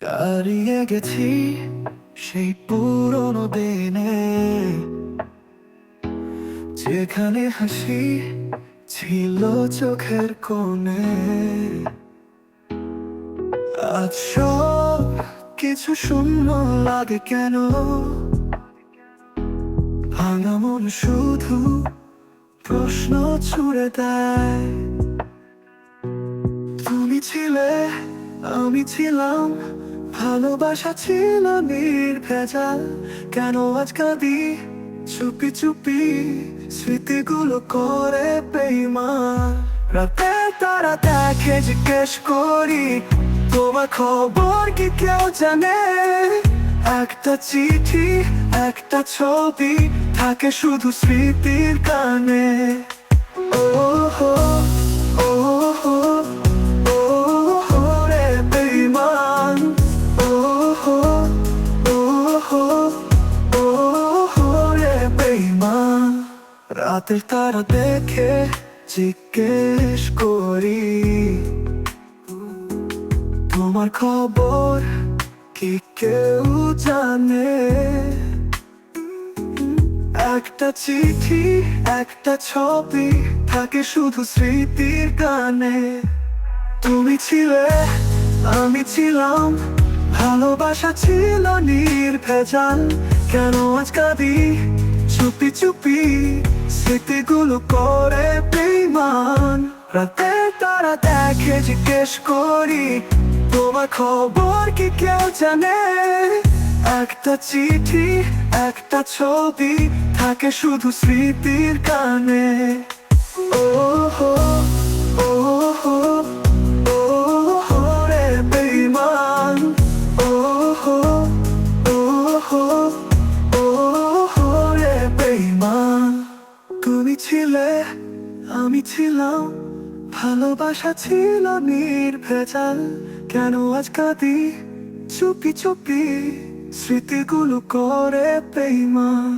হারিয়ে গেছি সেই পুরনো দিনে, যেখানে হাসি ছিল চোখের কোণে। আজ সব কিছু শূন্য লাগে কেন? ভাঙা মন শুধু প্রশ্ন ছুড়ে দেয়। তুমি ছিলে, আমি ছিলাম, ভালোবাসা ছিল নির্ভেজাল। কেন আজ কাঁদি চুপি চুপি, স্মৃতিগুলো করে বেইমান। রাতে তারা দেখে জিজ্ঞেস করি, তোমার খবর কি কেউ জানে? একটা চিঠি, একটা ছবি থাকে শুধু স্মৃতির কানে। ও হো, ও হো, ও হো রে বেঈমান। ও হো, ও হো, ও হো রে বেঈমান। রাতের তারা দেখে জিজ্ঞেস করি, তোমার খবর কি কেউ জানে? একটা চিঠি, একটা ছবি থাকে শুধু স্মৃতির গানে। তুমি ছিলে, আমি ছিলাম, ভালোবাসা ছিল নির্ভেজাল। কেন আজ কাঁদি চুপি চুপি, স্মৃতিগুলো করে বেইমান। রাতে তারা দেখে জিজ্ঞেস করি, তোমার খবর কি কেউ জানে? একটা চিঠি, একটা ছবি থাকে শুধু স্মৃতির কানে। ও হো, ও হো, ও হো রে বেঈমান। ও হো, ও হো, ও হো রে বেঈমান। তুমি ছিলে, আমি ছিলাম, ভালোবাসা ছিল নির্ভেজাল। কেন আজ কাঁদি চুপি চুপি, স্মৃতিগুলো করে বেইমান।